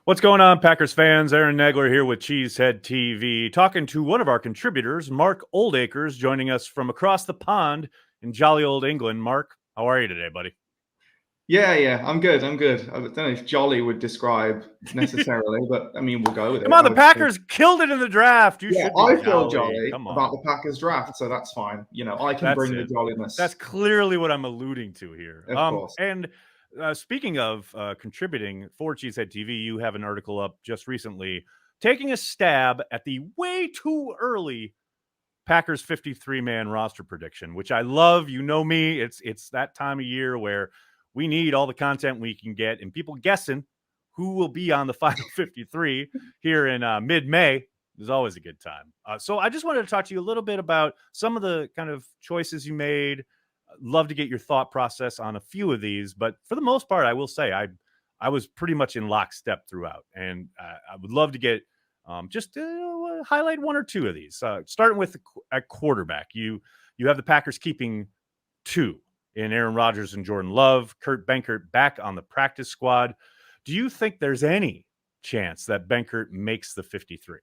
What's going on, Packers fans? Aaron Nagler here with CHTV, talking to one of our contributors, Mark Oldacres, joining us from across the pond in jolly old England. Mark, how are you today, buddy? Yeah, I'm good. I don't know if jolly would describe necessarily, but I mean, we'll go with Come it. on, the Packers killed it in the draft. You Yeah, should be I feel jolly. jolly Come about on. the Packers draft, so that's fine. I can That's bring the it. That's jolliness, clearly what I'm alluding to here. of course. And speaking of contributing for Cheesehead TV, you have an article up just recently taking a stab at the way too early Packers 53-man roster prediction, which I love. You know me. It's that time of year where we need all the content we can get and people guessing who will be on the final 53 here in mid-May is always a good time. So I just wanted to talk to you a little bit about some of the kind of choices you made. Love to get your thought process on a few of these, but for the most part, I will say I was pretty much in lockstep throughout, and I would love to get just highlight one or two of these. Starting with at quarterback, you have the Packers keeping two in Aaron Rodgers and Jordan Love. Kurt Benkert back on the practice squad. Do you think there's any chance that Benkert makes the 53?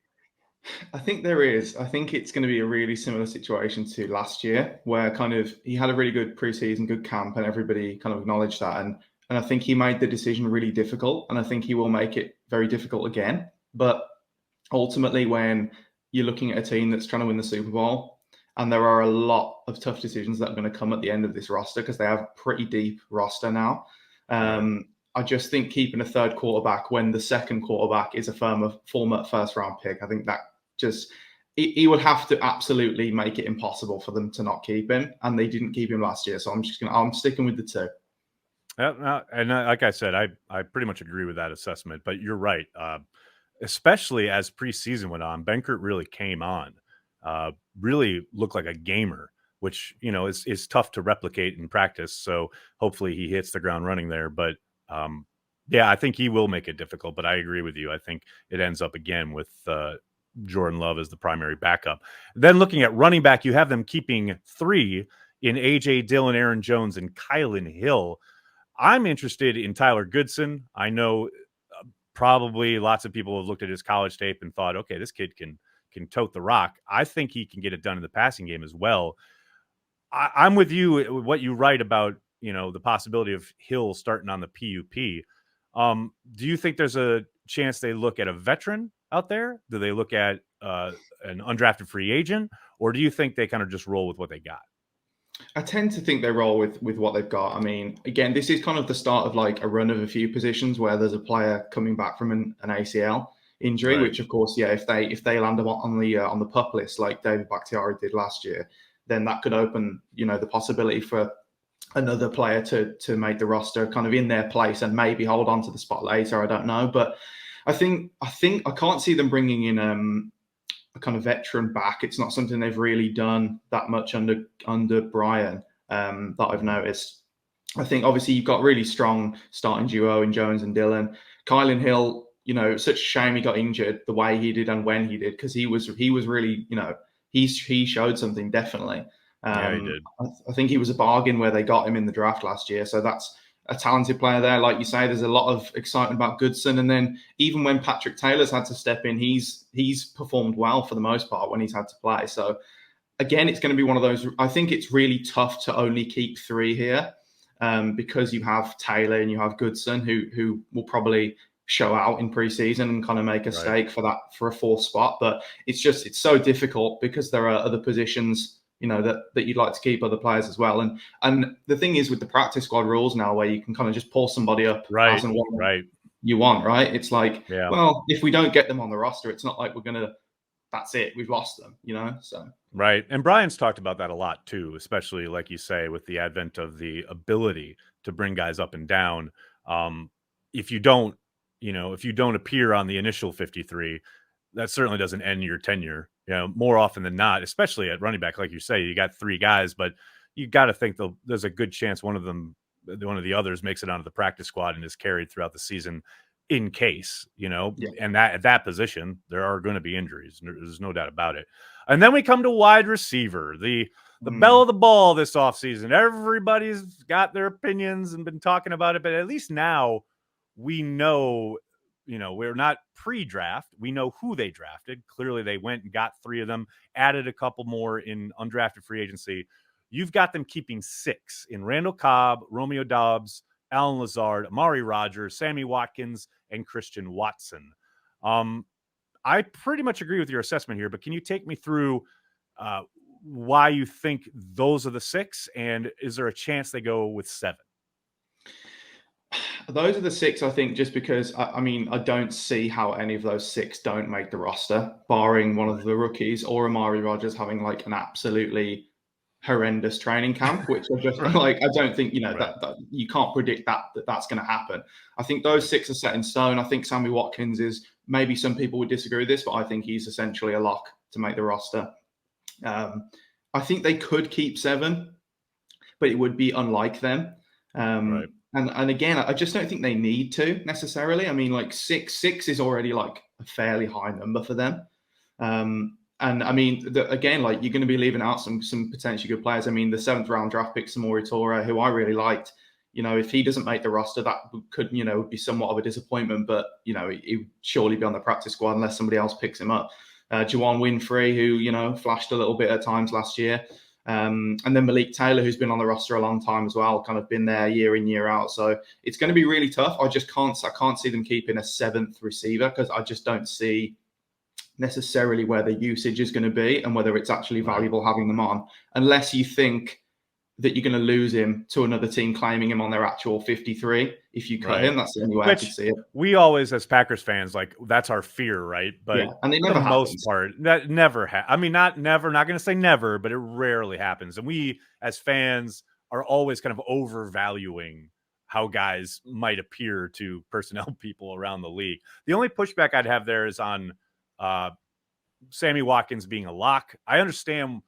I think there is. I think it's going to be a really similar situation to last year, where kind of he had a really good preseason, good camp, and everybody kind of acknowledged that. And I think he made the decision really difficult, and I think he will make it very difficult again. But ultimately, when you're looking at a team that's trying to win the Super Bowl, and there are a lot of tough decisions that are going to come at the end of this roster because they have a pretty deep roster now. I just think keeping a third quarterback when the second quarterback is a former first round pick, I think that just he would have to absolutely make it impossible for them to not keep him, and they didn't keep him last year. So I'm sticking with the two. And like I said, I pretty much agree with that assessment. But you're right. Especially as preseason went on, Benkert really came on, really looked like a gamer, which is tough to replicate in practice. So hopefully he hits the ground running there. But yeah, I think he will make it difficult. But I agree with you. I think it ends up again with Jordan Love as the primary backup. Then looking at running back, you have them keeping three in AJ Dillon, Aaron Jones, and Kylan Hill. I'm interested in Tyler Goodson. I know probably lots of people have looked at his college tape and thought, okay, this kid can tote the rock. I think he can get it done in the passing game as well. I'm with you. What you write about, the possibility of Hill starting on the PUP. Do you think there's a chance they look at a veteran out there? Do they look at an undrafted free agent, or do you think they kind of just roll with what they got? I tend to think they roll with what they've got. I mean, again, this is kind of the start of like a run of a few positions where there's a player coming back from an ACL injury, Right. which of course, yeah, if they land on the pup list like David Bakhtiari did last year, then that could open the possibility for another player to make the roster kind of in their place and maybe hold on to the spot later. I don't know, but I think I can't see them bringing in a kind of veteran back. It's not something they've really done that much under Brian that I've noticed. I think obviously you've got really strong starting duo in Jones and Dillon. Kylan Hill, such a shame he got injured the way he did and when he did, because he was really, he showed something definitely. Yeah, he did. I think he was a bargain where they got him in the draft last year. So that's a talented player there. Like you say, there's a lot of excitement about Goodson. And then even when Patrick Taylor's had to step in, he's performed well for the most part when he's had to play. So again, it's going to be one of those. I think it's really tough to only keep three here because you have Taylor and you have Goodson who will probably show out in preseason and kind of make a stake for a fourth spot. But it's so difficult because there are other positions that you'd like to keep other players as well. And the thing is with the practice squad rules now, where you can kind of just pull somebody up as and when you want, right? It's like, well, if we don't get them on the roster, it's not like that's it, we've lost them, so. Right. And Brian's talked about that a lot too, especially like you say, with the advent of the ability to bring guys up and down. If you don't appear on the initial 53, that certainly doesn't end your tenure. More often than not, especially at running back, like you say, you got three guys, but you got to think there's a good chance one of the others makes it onto the practice squad and is carried throughout the season in case, and that at that position, there are going to be injuries. There's no doubt about it. And then we come to wide receiver, the belle of the ball this offseason. Everybody's got their opinions and been talking about it, but at least now we know we're not pre-draft. We know who they drafted. Clearly, they went and got 3 of them, added a couple more in undrafted free agency. You've got them keeping 6 in Randall Cobb, Romeo Doubs, Alan Lazard, Amari Rogers, Sammy Watkins, and Christian Watson. I pretty much agree with your assessment here, but can you take me through why you think those are the 6, and is there a chance they go with 7? Those are the 6, I think, just because I don't see how any of those 6 don't make the roster, barring one of the rookies or Amari Rogers having like an absolutely horrendous training camp, which are just like, I don't think, that you can't predict that's going to happen. I think those 6 are set in stone. I think Sammy Watkins is, maybe some people would disagree with this, but I think he's essentially a lock to make the roster. I think they could keep 7, but it would be unlike them. And again, I just don't think they need to necessarily. I mean, like six is already like a fairly high number for them. And I mean, again, like you're going to be leaving out some potentially good players. I mean, the 7th round draft pick, Samori Toure, who I really liked. If he doesn't make the roster, that could, be somewhat of a disappointment. But he would surely be on the practice squad unless somebody else picks him up. Juwan Winfrey, who flashed a little bit at times last year. And then Malik Taylor, who's been on the roster a long time as well, kind of been there year in, year out. So it's going to be really tough. I can't see them keeping a 7th receiver because I just don't see necessarily where the usage is going to be and whether it's actually valuable having them on, unless you think that you're going to lose him to another team claiming him on their actual 53. If you cut him, that's the only way I could see it. We always, as Packers fans, like that's our fear, right? But and for the most part, that never I mean, not going to say never, but it rarely happens. And we, as fans, are always kind of overvaluing how guys might appear to personnel people around the league. The only pushback I'd have there is on Sammy Watkins being a lock. I understand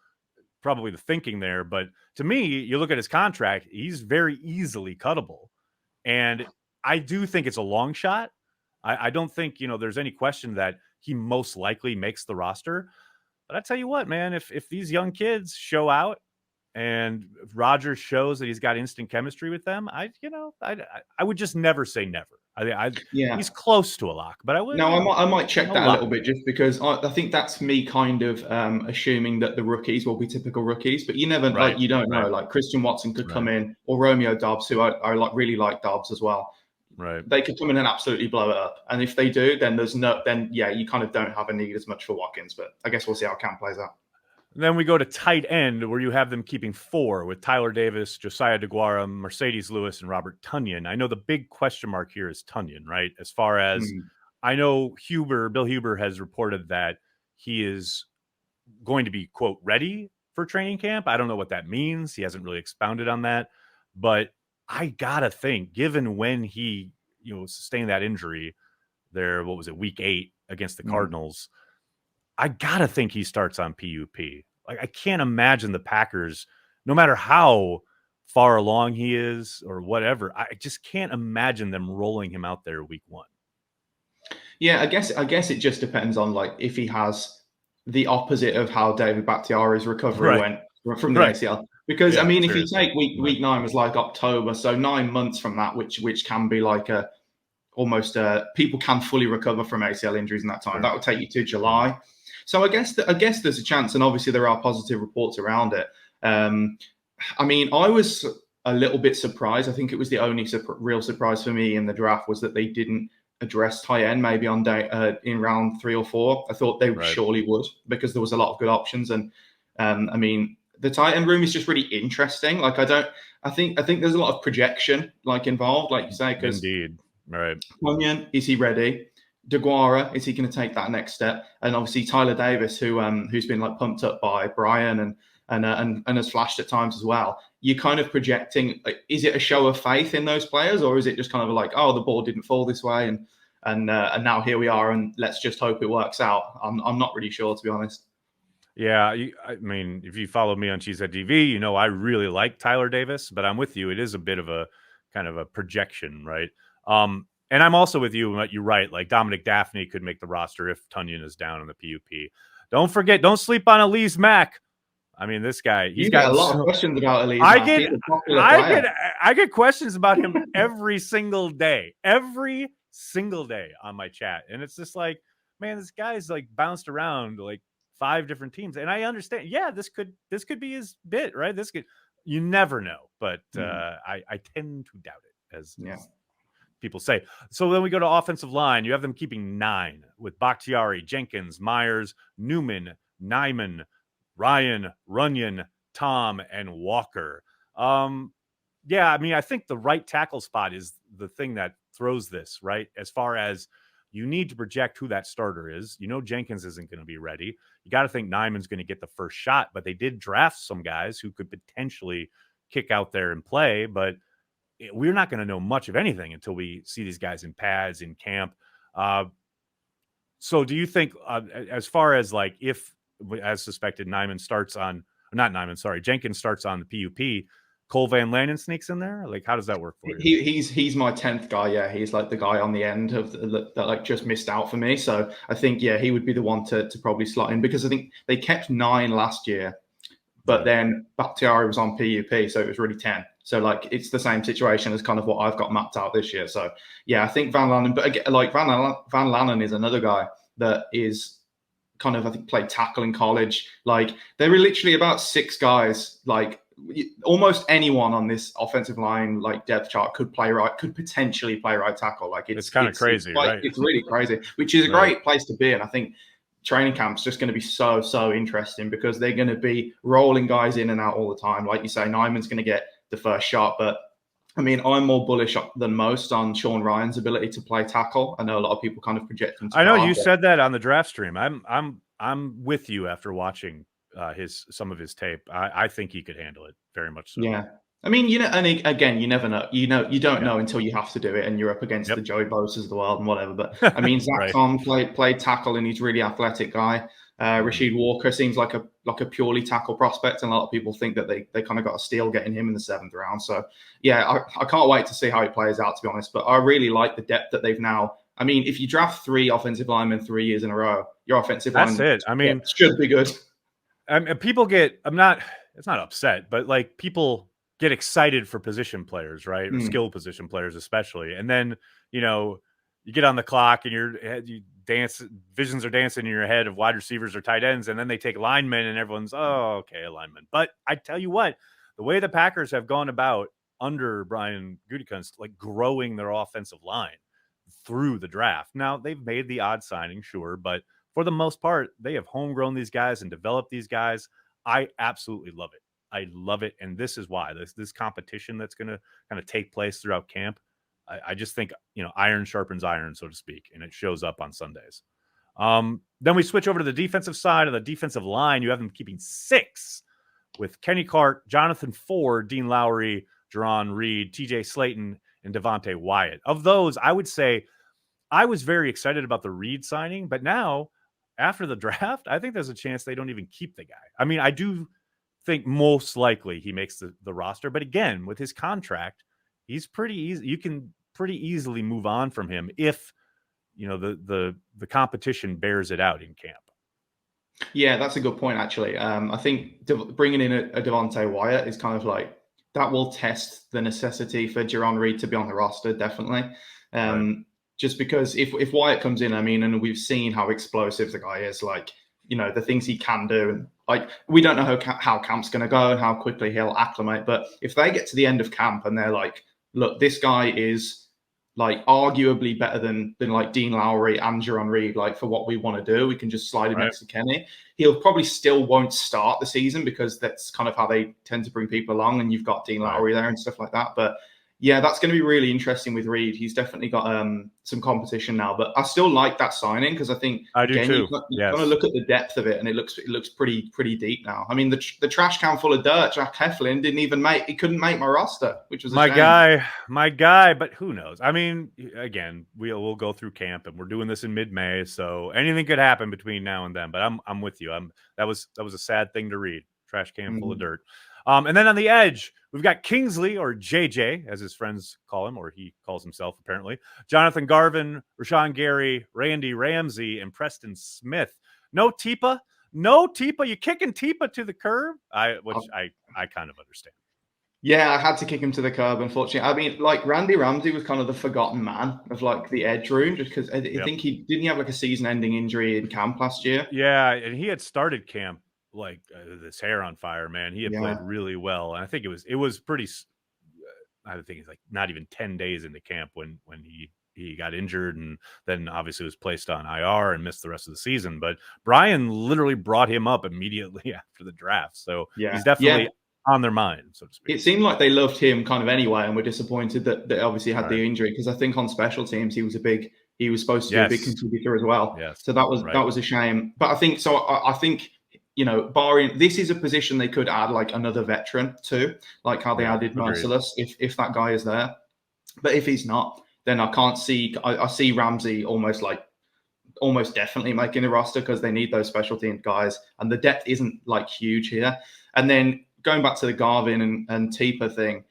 probably the thinking there, but to me, you look at his contract, he's very easily cuttable. And I do think it's a long shot. I don't think, there's any question that he most likely makes the roster. But I tell you what, man, if these young kids show out and if Rodgers shows that he's got instant chemistry with them, I would just never say never. He's close to a lock, but I would. No, I might check that a little bit just because I think that's me kind of assuming that the rookies will be typical rookies, but you never you don't know. Like Christian Watson could come in, or Romeo Doubs, who I really like Doubs as well. Right, they could come in and absolutely blow it up, and if they do, then you kind of don't have a need as much for Watkins. But I guess we'll see how camp plays out. Then we go to tight end, where you have them keeping 4 with Tyler Davis, Josiah DeGuara, Mercedes Lewis, and Robert Tonyan. I know the big question mark here is Tonyan, right? As far as I know, Bill Huber has reported that he is going to be, quote, ready for training camp. I don't know what that means. He hasn't really expounded on that. But I got to think, given when he sustained that injury there, what was it, week 8 against the Cardinals, I gotta think he starts on PUP. Like, I can't imagine the Packers, no matter how far along he is or whatever, I just can't imagine them rolling him out there week 1. Yeah, I guess it just depends on like if he has the opposite of how David Bakhtiari's recovery went from the ACL. Because I mean, if you take week 9 was like October, so 9 months from that, which can be like almost people can fully recover from ACL injuries in that time. That would take you to July. So I guess there's a chance, and obviously there are positive reports around it. I mean, I was a little bit surprised. I think it was the only real surprise for me in the draft was that they didn't address tight end maybe on in round 3 or 4. I thought they surely would, because there was a lot of good options. And I mean, the tight end room is just really interesting. Like I think there's a lot of projection like involved, like you say, because indeed, right. Tonyan, is he ready? DeGuara, is he going to take that next step? And obviously Tyler Davis, who's been like pumped up by Brian and has flashed at times as well. You're kind of projecting, is it a show of faith in those players, or is it just kind of like, oh, the ball didn't fall this way, and now here we are, and let's just hope it works out? I'm not really sure, to be honest. Yeah, I mean, if you follow me on CHTV, I really like Tyler Davis, but I'm with you. It is a bit of a kind of a projection, right? And I'm also with you. You're right. Like Dominic Daphne could make the roster if Tonyan is down in the PUP. Don't sleep on Elise Mack. I mean, this guy. He's got a lot of questions about Elise Mack. I get questions about him every single day. Every single day on my chat. And it's just like, man, this guy's like bounced around like 5 different teams. And I understand, yeah, this could be his bit, right? This could, you never know. But I tend to doubt it, as people say. So then we go to offensive line. You have them keeping 9 with Bakhtiari, Jenkins, Myers, Newman, Nyman, Ryan, Runyon, Tom, and Walker. Yeah, I mean, I think the right tackle spot is the thing that throws this, right? As far as you need to project who that starter is. You know, Jenkins isn't going to be ready. You got to think Nyman's going to get the first shot, but they did draft some guys who could potentially kick out there and play, but we're not going to know much of anything until we see these guys in pads in camp. So do you think, as far as like, if, as suspected, Jenkins starts on the PUP, Cole Van Lannon sneaks in there? Like, how does that work for you? He's my 10th guy. Yeah, he's like the guy on the end of that like just missed out for me. So I think, yeah, he would be the one to probably slot in, because I think they kept 9 last year, but then Bakhtiari was on PUP, so it was really 10. So like it's the same situation as kind of what I've got mapped out this year. So yeah, I think Van Lannon, but again, like Van Lannon is another guy that is kind of, I think, played tackle in college. Like there were literally about 6 guys, like almost anyone on this offensive line like depth chart could potentially play right tackle. Like it's kind of crazy, right? It's really crazy, which is a great place to be. And I think training camp's just going to be so interesting, because they're going to be rolling guys in and out all the time. Like you say, Nyman's going to get the first shot, but I mean, I'm more bullish than most on Sean Ryan's ability to play tackle. I know a lot of people kind of project him to I know you said that on the draft stream. I'm with you after watching some of his tape. I think he could handle it very much so. Yeah. I mean, you know, and again, you never know. You don't know until you have to do it, and you're up against the Joey Bosa's of the world and whatever. But I mean, Zach Tom played tackle, and he's a really athletic guy. Rashid Walker seems like a purely tackle prospect, and a lot of people think that they kind of got a steal getting him in the 7th round. So yeah, I can't wait to see how he plays out, to be honest. But I really like the depth that they've now. I mean, if you draft 3 offensive linemen 3 years in a row, your offensive line, that's it. I mean, should be good. People get, it's not upset, but like people get excited for position players, right? Skill position players, especially. And then, you know, you get on the clock and you dance, visions are dancing in your head of wide receivers or tight ends. And then they take linemen and everyone's, oh, okay, a lineman. But I tell you what, the way the Packers have gone about under Brian Gutekunst, like growing their offensive line through the draft. Now they've made the odd signing, sure, but for the most part, they have homegrown these guys and developed these guys. I absolutely love it. I love it. And this is why this competition that's going to kind of take place throughout camp. I just think, you know, iron sharpens iron, so to speak, and it shows up on Sundays. Then we switch over to the defensive side of the defensive line. You have them keeping 6 with Kenny Clark, Jonathan Ford, Dean Lowry, Jerron Reed, TJ Slayton, and Devontae Wyatt. Of those, I would say I was very excited about the Reed signing, but now after the draft, I think there's a chance they don't even keep the guy. I mean, I do think most likely he makes the roster, but again, with his contract, he's pretty easy. You can pretty easily move on from him if, you know, the competition bears it out in camp. Yeah, that's a good point, actually. I think bringing in a Devontae Wyatt is kind of like, that will test the necessity for Jerron Reed to be on the roster, definitely. Just because if Wyatt comes in, I mean, and we've seen how explosive the guy is, like, you know, the things he can do. And like, we don't know how camp's going to go and how quickly he'll acclimate. But if they get to the end of camp and they're like, look, this guy is like arguably better than like Dean Lowry and Jerron Reed, like for what we want to do, we can just slide him next to Kenny. He'll probably still won't start the season, because that's kind of how they tend to bring people along, and you've got Dean Lowry there and stuff like that. But yeah, that's going to be really interesting with Reed. He's definitely got some competition now, but I still like that signing, because I think I do too. You've got to look at the depth of it, and it looks pretty deep now. I mean, the trash can full of dirt, Jack Heflin couldn't make my roster, which was my guy. But who knows? I mean, again, we'll go through camp, and we're doing this in mid-May, so anything could happen between now and then. But I'm with you. That was a sad thing to read. Trash can full of dirt. And then on the edge, we've got Kingsley, or JJ, as his friends call him, or he calls himself apparently. Jonathan Garvin, Rashawn Gary, Randy Ramsey, and Preston Smith. No Tipa. You're kicking Tipa to the curb, which I kind of understand. Yeah, I had to kick him to the curb, unfortunately. I mean, like Randy Ramsey was kind of the forgotten man of like the edge room, just because I Yep. think he have like a season-ending injury in camp last year. Yeah, and he had started camp like this hair on fire, man. He had played Yeah, really well, and I think it was pretty. I think it's like not even 10 days into camp when he got injured, and then obviously was placed on IR and missed the rest of the season. But Brian literally brought him up immediately after the draft, so yeah, he's yeah. definitely on their mind, so to speak. It seemed like they loved him kind of anyway, and were disappointed that they obviously had Right. the injury, because I think on special teams he was supposed to be a big Yes. contributor as well. Yes. So Right. that was a shame. But I think so. I think, barring, this is a position they could add like another veteran to, like how they Yeah. added Agreed. Merciless, if that guy is there. But if he's not, then I can't see. I see Ramsey almost definitely making the roster, because they need those special team guys, and the depth isn't like huge here. And then going back to the Garvin and Teeper thing,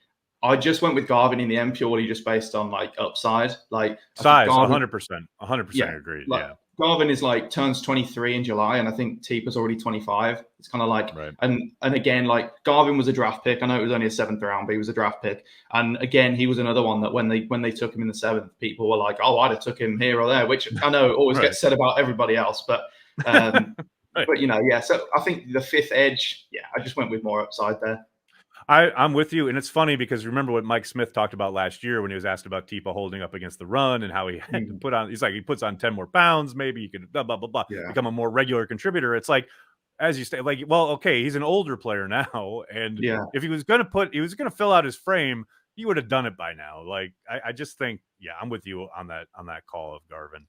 I just went with Garvin in the end purely just based on like upside. Like I think Size, Garvin, 100%, 100% yeah, agreed. like Yeah. Garvin is like turns 23 in July, and I think Teeper's already 25. It's kind of like, Right. and again, like Garvin was a draft pick. I know it was only a seventh round, but he was a draft pick. And again, he was another one that when they took him in the seventh, people were like, "Oh, I'd have took him here or there," which I know always Right. gets said about everybody else, but um, Right. but yeah. So I think the fifth edge, yeah, I just went with more upside there. I'm with you, and it's funny because remember what Mike Smith talked about last year when he was asked about Tipa holding up against the run and how he had to Mm, put on. He's like he puts on 10 more pounds, maybe he could blah blah blah blah yeah, become a more regular contributor. It's like as you say, like well, okay, he's an older player now, and yeah. if he was gonna fill out his frame, he would have done it by now. Like I just think, yeah, I'm with you on that call of Garvin.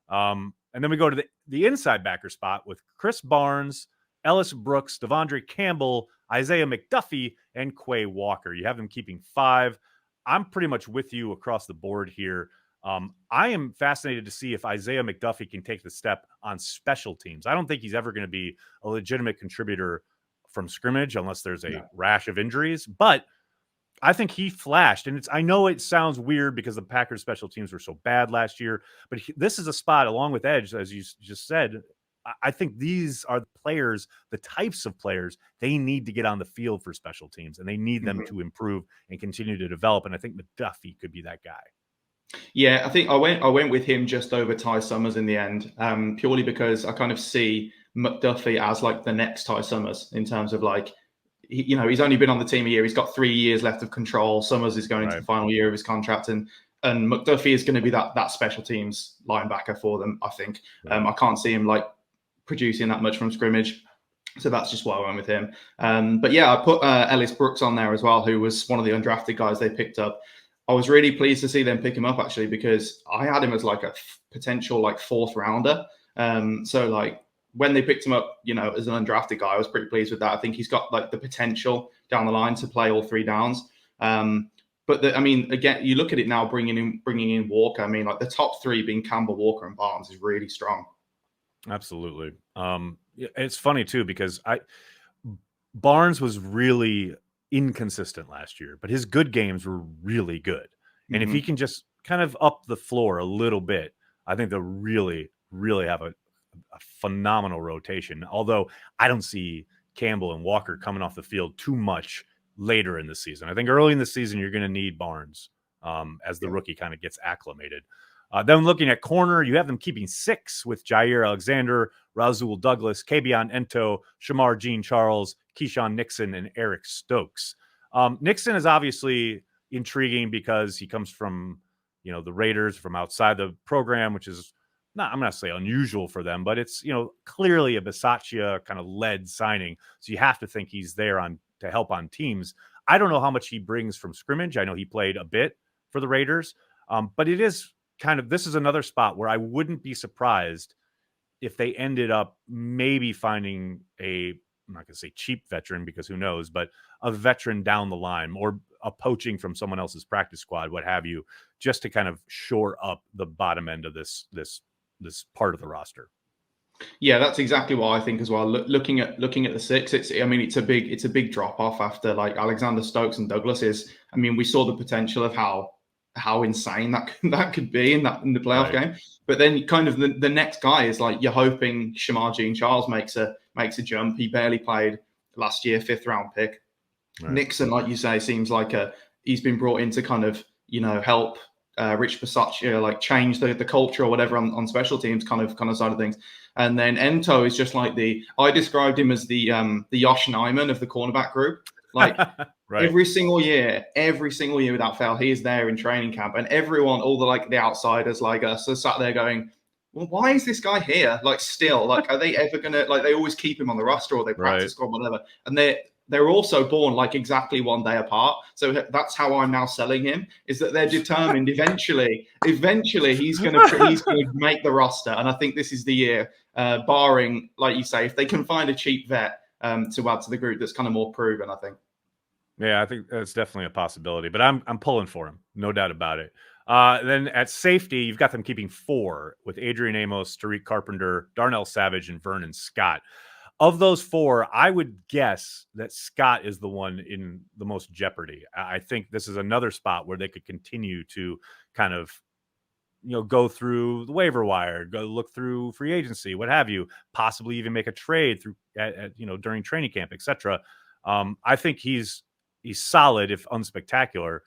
And then we go to the inside backer spot with Chris Barnes, Ellis Brooks, Devondre Campbell, Isaiah McDuffie, and Quay Walker. You have them keeping 5. I'm pretty much with you across the board here. I am fascinated to see if Isaiah McDuffie can take the step on special teams. I don't think he's ever going to be a legitimate contributor from scrimmage unless there's a No. rash of injuries. But I think he flashed, and I know it sounds weird because the Packers special teams were so bad last year, but this is a spot along with edge, as you just said. I think these are the players, the types of players they need to get on the field for special teams, and they need them Mhm. to improve and continue to develop. And I think McDuffie could be that guy. Yeah, I think I went with him just over Ty Summers in the end, purely because I kind of see McDuffie as like the next Ty Summers in terms of like, he's only been on the team a year. He's got 3 years left of control. Summers is going into Right. the final year of his contract, and McDuffie is going to be that special teams linebacker for them. I think. Right. I can't see him like producing that much from scrimmage. So that's just why I went with him. But yeah, I put Ellis Brooks on there as well, who was one of the undrafted guys they picked up. I was really pleased to see them pick him up actually, because I had him as like a potential like fourth rounder. So like when they picked him up, as an undrafted guy, I was pretty pleased with that. I think he's got like the potential down the line to play all 3 downs. But I mean, again, you look at it now, bringing in Walker. I mean, like the top 3 being Campbell, Walker, and Barnes is really strong. Absolutely. It's funny too because Barnes was really inconsistent last year, but his good games were really good. And if he Mm-hmm. can just kind of up the floor a little bit, I think they'll really, really have a phenomenal rotation. Although I don't see Campbell and Walker coming off the field too much later in the season. I think early in the season, you're going to need Barnes as the Yeah. rookie kind of gets acclimated. Then looking at corner, you have them keeping 6 with Jair Alexander, Razul Douglas, Kabion Ento, Shamar Jean Charles, Keyshawn Nixon, and Eric Stokes. Nixon is obviously intriguing because he comes from, the Raiders, from outside the program, which is not, I'm not say unusual for them, but it's, clearly a Bisaccia kind of led signing. So you have to think he's there to help on teams. I don't know how much he brings from scrimmage. I know he played a bit for the Raiders, but it is this is another spot where I wouldn't be surprised if they ended up maybe finding I'm not going to say cheap veteran because who knows, but a veteran down the line or a poaching from someone else's practice squad, what have you, just to kind of shore up the bottom end of this part of the roster. Yeah, that's exactly what I think as well. Looking at the 6, it's a big drop off after like Alexander Stokes and Douglas is. I mean, we saw the potential of how insane that could be in the playoff Right. game. But then kind of the next guy is like you're hoping Shamar Jean Charles makes a jump. He barely played last year, 5th round pick. Right. Nixon, like you say, seems like he's been brought in to kind of help Rich Bisaccia like change the culture or whatever on special teams kind of side of things. And then Ento is just like I described him as the Josh Nyman of the cornerback group. Like Right. every single year without fail, he is there in training camp, and everyone, all the outsiders like us, are sat there going, well, why is this guy here? Like, still, like, are they ever gonna like? They always keep him on the roster, or they practice Right. squad, whatever. And they're also born like exactly one day apart. So that's how I'm now selling him, is that they're determined eventually he's gonna make the roster. And I think this is the year, barring, like you say, if they can find a cheap vet to add to the group that's kind of more proven, I think. Yeah, I think that's definitely a possibility, but I'm pulling for him, no doubt about it. Then at safety, you've got them keeping 4 with Adrian Amos, Tariq Carpenter, Darnell Savage, and Vernon Scott. Of those 4, I would guess that Scott is the one in the most jeopardy. I think this is another spot where they could continue to kind of, go through the waiver wire, go look through free agency, what have you, possibly even make a trade through, during training camp, etc. I think he's solid, if unspectacular.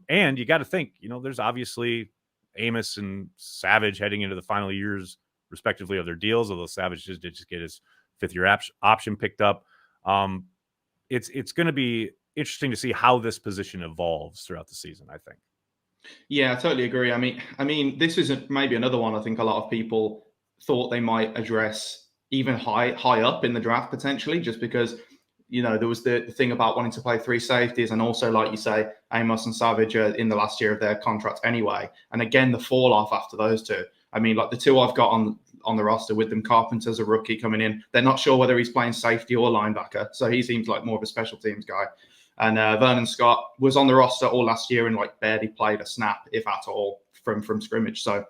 And you got to think, there's obviously Amos and Savage heading into the final years, respectively, of their deals. Although Savage did just get his 5th-year option picked up. It's going to be interesting to see how this position evolves throughout the season, I think. Yeah, I totally agree. I mean, this is maybe another one. I think a lot of people thought they might address even high up in the draft potentially, just because there was the thing about wanting to play 3 safeties, and also, like you say, Amos and Savage are in the last year of their contract anyway. And again, the fall off after those 2. I mean, like the 2 I've got on the roster with them, Carpenter's a rookie coming in. They're not sure whether he's playing safety or linebacker, so he seems like more of a special teams guy. And Vernon Scott was on the roster all last year and like barely played a snap, if at all, from scrimmage. So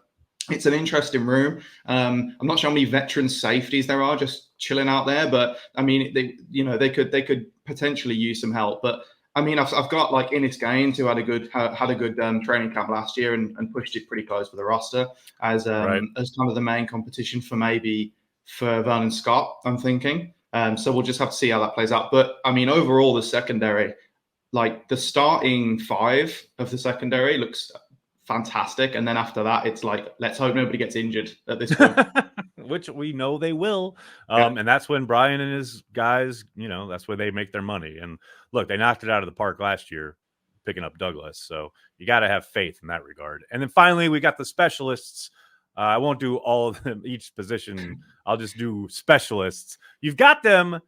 it's an interesting room. I'm not sure how many veteran safeties there are just chilling out there, but I mean, they could potentially use some help. But I mean, I've got like Innis Gaines, who had a good training camp last year and pushed it pretty close for the roster as kind of the main competition for Vernon Scott, I'm thinking. So we'll just have to see how that plays out. But I mean, overall, the secondary, like the starting 5 of the secondary, looks fantastic. And then after that, it's like, let's hope nobody gets injured at this point. Which we know they will. Yeah. And that's when Brian and his guys, that's where they make their money. And look, they knocked it out of the park last year, picking up Douglas. So you got to have faith in that regard. And then finally, we got the specialists. I won't do all of them, each position. I'll just do specialists. You've got them,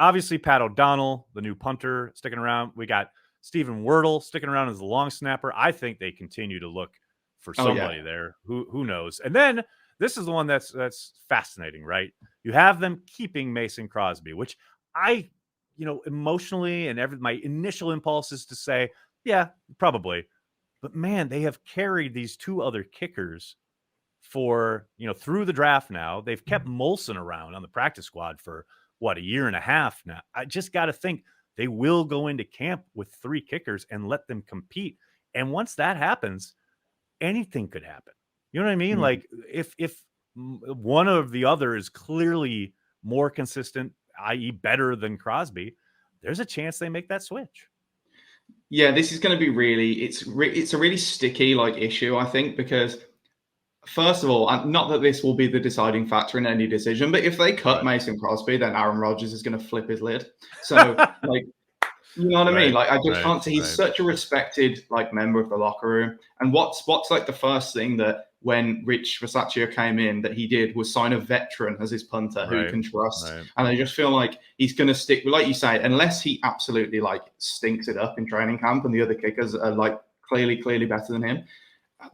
obviously, Pat O'Donnell, the new punter, sticking around. We got Stephen Wordle sticking around as the long snapper. I think they continue to look for somebody there. Who knows? And then this is the one that's fascinating, right? You have them keeping Mason Crosby, which I, emotionally and my initial impulse is to say, yeah, probably. But man, they have carried these 2 other kickers for, through the draft now. They've kept Molson around on the practice squad for a year and a half now. I just got to think they will go into camp with 3 kickers and let them compete. And once that happens, anything could happen. You know what I mean? Mm-hmm. Like if one of the other is clearly more consistent, i.e. better than Crosby, there's a chance they make that switch. Yeah, this is going to be it's a really sticky issue, I think, because first of all, not that this will be the deciding factor in any decision, but if they cut Mason Crosby, then Aaron Rodgers is going to flip his lid. So, you know what I mean? Like, I just can't see. He's such a respected member of the locker room. And what's like the first thing that when Rich Bisaccia came in that he did was sign a veteran as his punter who he can trust. And I just feel like he's going to stick with, like you say, unless he absolutely stinks it up in training camp and the other kickers are clearly better than him.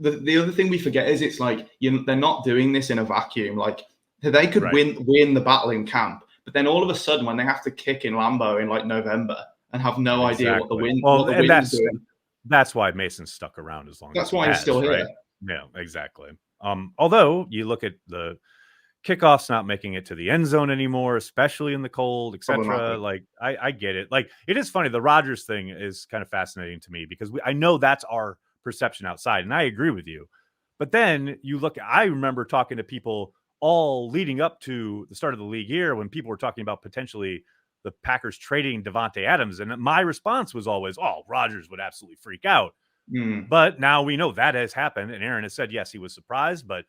The other thing we forget is it's they're not doing this in a vacuum. Like they could win the battle in camp, but then all of a sudden when they have to kick in Lambeau in November and have no idea what the wind's doing. That's why Mason's stuck around as long as that's why he's still here. Yeah, exactly. Although you look at the kickoffs not making it to the end zone anymore, especially in the cold, etc. I get it. It is funny. The Rodgers thing is kind of fascinating to me because I know that's our perception outside, and I agree with you. But then you look, I remember talking to people all leading up to the start of the league year when people were talking about potentially the Packers trading Devontae Adams. And my response was always, oh, Rodgers would absolutely freak out. But now we know that has happened. And Aaron has said, yes, he was surprised, but,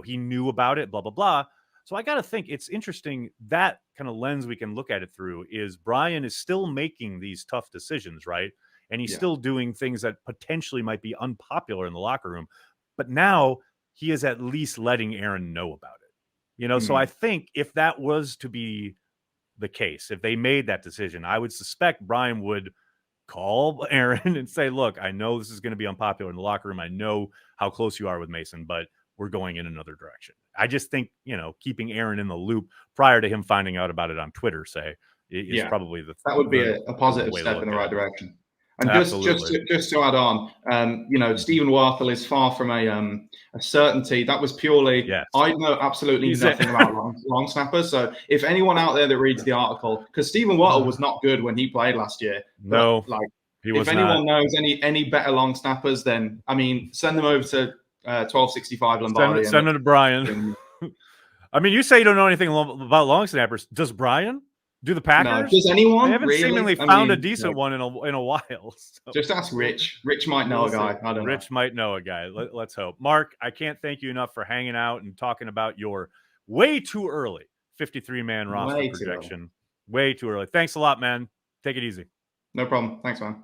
he knew about it, blah, blah, blah. So I got to think it's interesting, that kind of lens we can look at it through is Brian is still making these tough decisions, right? And he's still doing things that potentially might be unpopular in the locker room. But now he is at least letting Aaron know about it. So I think if that was to be the case, if they made that decision, I would suspect Brian would call Aaron and say, look, I know this is going to be unpopular in the locker room. I know how close you are with Mason, but we're going in another direction. I just think, keeping Aaron in the loop prior to him finding out about it on Twitter, is probably that would be a positive step in the right direction. And just to add on, Stephen Warthel is far from a certainty. That was purely, I know absolutely nothing about long snappers. So if anyone out there that reads the article, because Stephen Warthel was not good when he played last year. No, if anyone knows any better long snappers, then send them over to 1265 Lombardi. Send it to Brian. You say you don't know anything about long snappers. Does Brian? Do the Packers? No, does anyone? They haven't seemingly found a decent one in a while. So. Just ask Rich. Rich might know a guy. I don't know. Rich might know a guy. Let's hope. Mark, I can't thank you enough for hanging out and talking about your way too early 53-man roster projection. Way too early. Thanks a lot, man. Take it easy. No problem. Thanks, man.